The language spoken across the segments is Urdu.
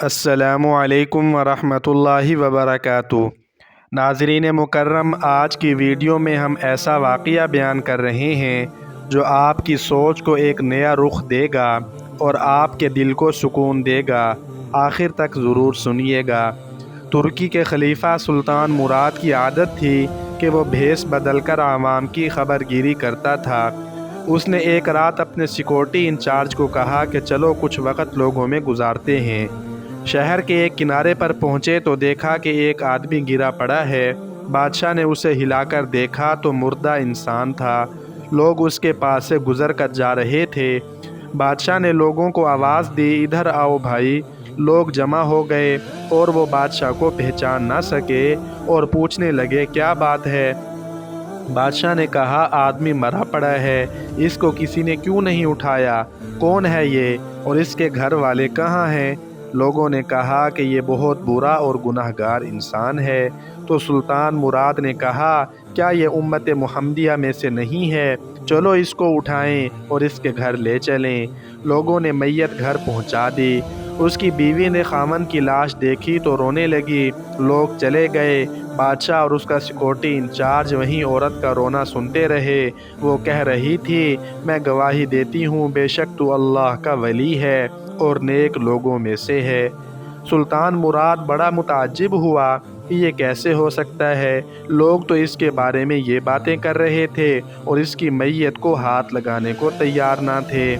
السلام علیکم ورحمۃ اللہ وبرکاتہ۔ ناظرین مکرم، آج کی ویڈیو میں ہم ایسا واقعہ بیان کر رہے ہیں جو آپ کی سوچ کو ایک نیا رخ دے گا اور آپ کے دل کو سکون دے گا۔ آخر تک ضرور سنیے گا۔ ترکی کے خلیفہ سلطان مراد کی عادت تھی کہ وہ بھیس بدل کر عوام کی خبر گیری کرتا تھا۔ اس نے ایک رات اپنے سیکورٹی انچارج کو کہا کہ چلو کچھ وقت لوگوں میں گزارتے ہیں۔ شہر کے ایک کنارے پر پہنچے تو دیکھا کہ ایک آدمی گرا پڑا ہے۔ بادشاہ نے اسے ہلا کر دیکھا تو مردہ انسان تھا۔ لوگ اس کے پاس سے گزر کر جا رہے تھے۔ بادشاہ نے لوگوں کو آواز دی، ادھر آؤ بھائی۔ لوگ جمع ہو گئے اور وہ بادشاہ کو پہچان نہ سکے اور پوچھنے لگے کیا بات ہے۔ بادشاہ نے کہا آدمی مرا پڑا ہے، اس کو کسی نے کیوں نہیں اٹھایا؟ کون ہے یہ اور اس کے گھر والے کہاں ہیں؟ لوگوں نے کہا کہ یہ بہت برا اور گناہگار انسان ہے۔ تو سلطان مراد نے کہا کیا یہ امت محمدیہ میں سے نہیں ہے؟ چلو اس کو اٹھائیں اور اس کے گھر لے چلیں۔ لوگوں نے میت گھر پہنچا دی۔ اس کی بیوی نے خامن کی لاش دیکھی تو رونے لگی۔ لوگ چلے گئے۔ بادشاہ اور اس کا سیکورٹی انچارج وہیں عورت کا رونا سنتے رہے۔ وہ کہہ رہی تھی میں گواہی دیتی ہوں بے شک تو اللہ کا ولی ہے اور نیک لوگوں میں سے ہے۔ سلطان مراد بڑا متعجب ہوا کہ یہ کیسے ہو سکتا ہے؟ لوگ تو اس کے بارے میں یہ باتیں کر رہے تھے اور اس کی میت کو ہاتھ لگانے کو تیار نہ تھے۔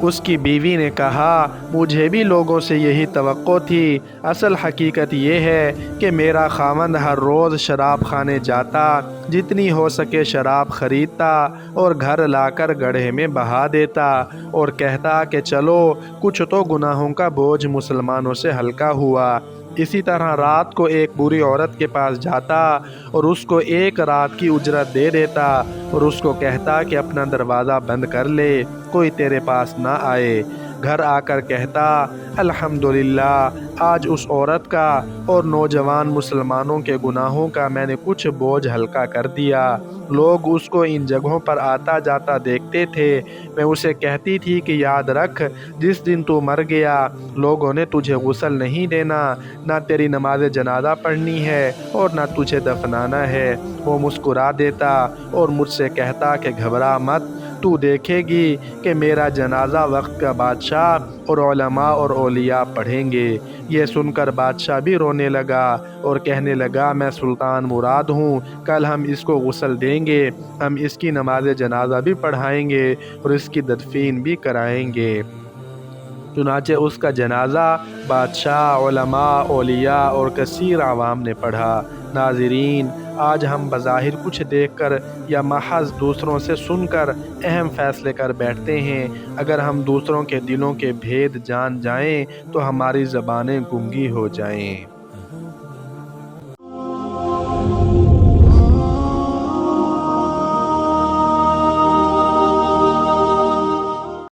اس کی بیوی نے کہا مجھے بھی لوگوں سے یہی توقع تھی۔ اصل حقیقت یہ ہے کہ میرا خاوند ہر روز شراب خانے جاتا، جتنی ہو سکے شراب خریدتا اور گھر لا کر گڑھے میں بہا دیتا اور کہتا کہ چلو کچھ تو گناہوں کا بوجھ مسلمانوں سے ہلکا ہوا۔ اسی طرح رات کو ایک بری عورت کے پاس جاتا اور اس کو ایک رات کی اجرت دے دیتا اور اس کو کہتا کہ اپنا دروازہ بند کر لے، کوئی تیرے پاس نہ آئے۔ گھر آ کر کہتا الحمدللہ آج اس عورت کا اور نوجوان مسلمانوں کے گناہوں کا میں نے کچھ بوجھ ہلکا کر دیا۔ لوگ اس کو ان جگہوں پر آتا جاتا دیکھتے تھے۔ میں اسے کہتی تھی کہ یاد رکھ جس دن تو مر گیا لوگوں نے تجھے غسل نہیں دینا، نہ تیری نماز جنازہ پڑھنی ہے اور نہ تجھے دفنانا ہے۔ وہ مسکرا دیتا اور مجھ سے کہتا کہ گھبرا مت، تو دیکھے گی کہ میرا جنازہ وقت کا بادشاہ اور علماء اور اولیاء پڑھیں گے۔ یہ سن کر بادشاہ بھی رونے لگا اور کہنے لگا میں سلطان مراد ہوں، کل ہم اس کو غسل دیں گے، ہم اس کی نماز جنازہ بھی پڑھائیں گے اور اس کی تدفین بھی کرائیں گے۔ چنانچہ اس کا جنازہ بادشاہ، علماء، اولیاء اور کثیر عوام نے پڑھا۔ ناظرین، آج ہم بظاہر کچھ دیکھ کر یا محض دوسروں سے سن کر اہم فیصلے کر بیٹھتے ہیں۔ اگر ہم دوسروں کے دلوں کے بھید جان جائیں تو ہماری زبانیں گنگی ہو جائیں۔